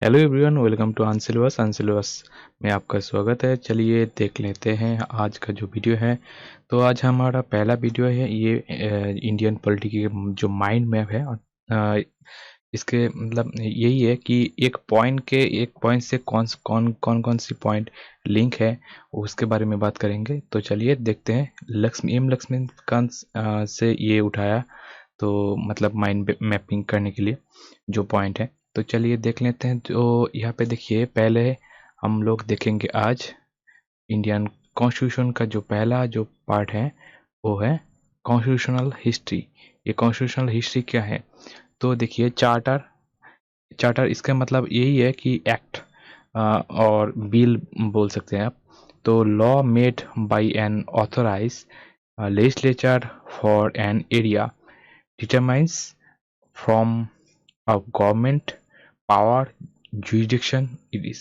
Hello everyone, welcome to अनसिलवस में आपका स्वागत है। चलिए देख लेते हैं आज का जो वीडियो है। तो आज हमारा पहला वीडियो है ये इंडियन पॉलिटी की जो माइंड मैप है। इसके मतलब यही है कि एक पॉइंट से कौन सी पॉइंट लिंक है उसके बारे में बात करेंगे। तो चलिए देखते हैं। लक्ष्मीकांत से ये उठाया, तो मतलब माइंड मैपिंग करने के लिए जो पॉइंट है। तो चलिए देख लेते हैं। तो यहाँ पे देखिए, पहले हम लोग देखेंगे आज इंडियन कॉन्स्टिट्यूशन का जो पहला जो पार्ट है वो है कॉन्स्टिट्यूशनल हिस्ट्री। ये कॉन्स्टिट्यूशनल हिस्ट्री क्या है? तो देखिए, चार्टर चार्टर इसका मतलब यही है कि एक्ट और बिल बोल सकते हैं आप। तो law made by an authorise legislature for an area determines from a government power jurisdiction it is।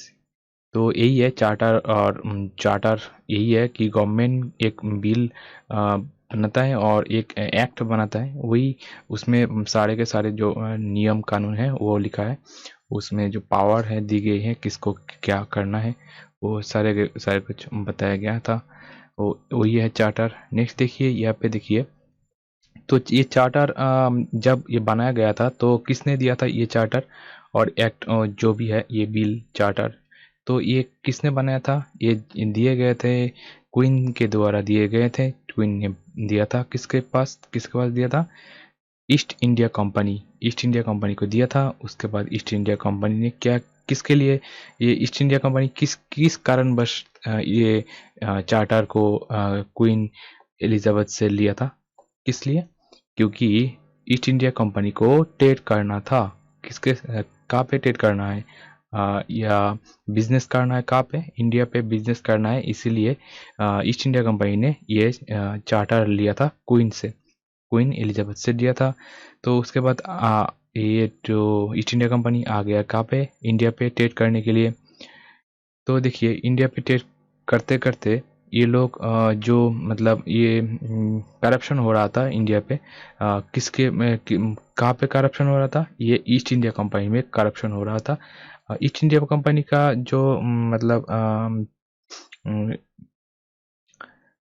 तो यही है चार्टर। और चार्टर यही है कि गवर्नमेंट एक बिल बनाता है और एक एक्ट बनाता है, वही उसमें सारे के सारे जो नियम कानून है वो लिखा है। उसमें जो पावर है दी गई है, किसको क्या करना है, वो सारे के सारे कुछ बताया गया था। वो ये है चार्टर। नेक्स्ट देखिए, यहाँ पे देखिए। तो ये चार्टर जब ये बनाया गया था तो किसने दिया था ये चार्टर और एक्ट जो भी है ये बिल चार्टर, तो ये किसने बनाया था? ये दिए गए थे क्वीन के द्वारा दिए गए थे। क्वीन ने दिया था किसके पास दिया था? ईस्ट इंडिया कंपनी को दिया था। उसके बाद ईस्ट इंडिया कंपनी ने क्या, किसके लिए ये ईस्ट इंडिया कंपनी किस किस कारणवश ये चार्टर को क्वीन एलिजाबेथ से लिया था? किस लिए? क्योंकि ईस्ट इंडिया कंपनी को ट्रेड करना था। किसके कहाँ पे ट्रेड करना है? या बिजनेस करना है कहाँ पे? इंडिया पे बिजनेस करना है, इसीलिए ईस्ट इंडिया कंपनी ने ये चार्टर लिया था क्वीन से, क्वीन एलिजाबेथ से दिया था। तो उसके बाद ये जो ईस्ट इंडिया कंपनी आ गया कहाँ पे? इंडिया पे ट्रेड करने के लिए। तो देखिए, इंडिया पे ट्रेड करते करते ये लोग जो मतलब ये करप्शन हो रहा था इंडिया पे, कहाँ पे करप्शन हो रहा था? ये ईस्ट इंडिया कंपनी में करप्शन हो रहा था। ईस्ट इंडिया कंपनी का जो मतलब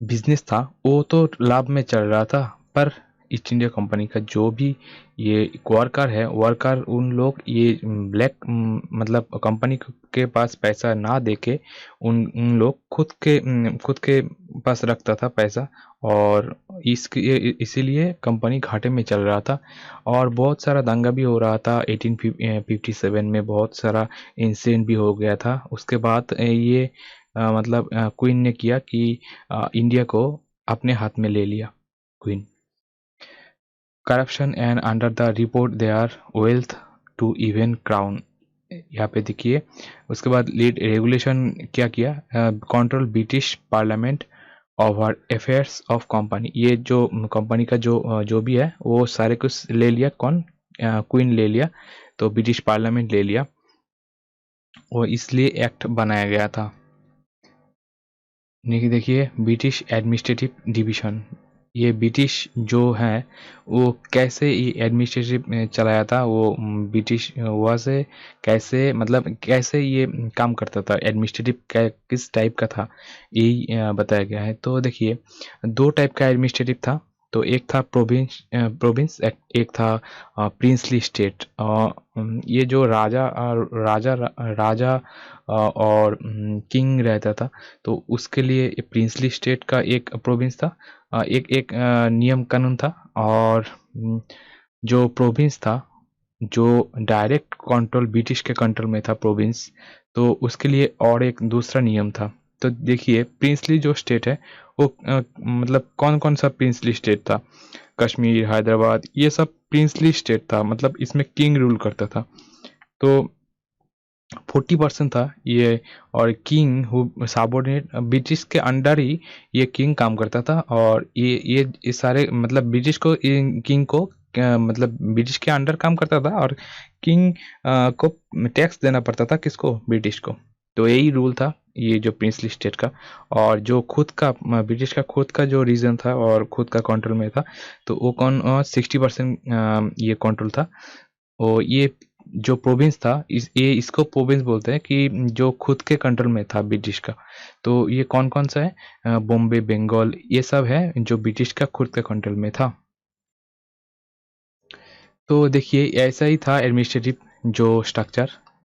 बिजनेस था वो तो लाभ में चल रहा था, पर ईस्ट इंडिया कंपनी का जो भी ये वर्कर उन लोग ये ब्लैक मतलब कंपनी के पास पैसा ना देके उन लोग खुद के पास रखता था पैसा। और इसीलिए कंपनी घाटे में चल रहा था और बहुत सारा दंगा भी हो रहा था। 1857 में बहुत सारा इंसिडेंट भी हो गया था। उसके बाद ये मतलब क्वीन ने किया कि इंडिया को अपने हाथ में ले लिया queen. Corruption and under the report they are wealth to even crown, यहाँ पे देखिए। उसके बाद लीड रेगुलेशन क्या किया? Control British parliament over affairs of company. ये जो कंपनी का जो भी है वो सारे कुछ ले लिया। कौन? क्वीन ले लिया। तो ब्रिटिश पार्लियामेंट ले लिया और इसलिए एक्ट बनाया गया था। देखिए, ब्रिटिश एडमिनिस्ट्रेटिव डिवीजन। ये ब्रिटिश जो है वो कैसे ये एडमिनिस्ट्रेटिव चलाया था, वो ब्रिटिश हुआ से कैसे मतलब कैसे ये काम करता था, एडमिनिस्ट्रेटिव किस टाइप का था, यही बताया गया है। तो देखिए, दो टाइप का एडमिनिस्ट्रेटिव था। तो एक था प्रोविंस, एक था प्रिंसली स्टेट। ये जो राजा और किंग रहता था, तो उसके लिए प्रिंसली स्टेट का एक प्रोविंस था, एक एक नियम कानून था। और जो प्रोविंस था, जो डायरेक्ट कंट्रोल ब्रिटिश के कंट्रोल में था प्रोविंस, तो उसके लिए और एक दूसरा नियम था। तो देखिए, प्रिंसली जो स्टेट है वो मतलब कौन कौन सा प्रिंसली स्टेट था? कश्मीर, हैदराबाद, ये सब प्रिंसली स्टेट था, मतलब इसमें किंग रूल करता था। तो 40% था ये। और किंग सबॉर्डिनेट ब्रिटिश के अंडर ही ये किंग काम करता था। और ये सारे मतलब ब्रिटिश को किंग को मतलब ब्रिटिश के अंडर काम करता था और किंग को टैक्स देना पड़ता था, किसको? ब्रिटिश को। तो यही रूल था ये जो प्रिंसली स्टेट का। और जो खुद का ब्रिटिश का खुद का जो रीजन था और खुद का कंट्रोल में था, तो वो 60% ये कंट्रोल था। और ये जो प्रोविंस था, इसको प्रोविंस बोलते हैं कि जो खुद के कंट्रोल में था ब्रिटिश का। तो ये कौन कौन सा है? बॉम्बे, बंगाल, ये सब है जो ब्रिटिश का खुद के कंट्रोल में था। तो देखिए ऐसा ही था एडमिनिस्ट्रेटिव जो स्ट्रक्चर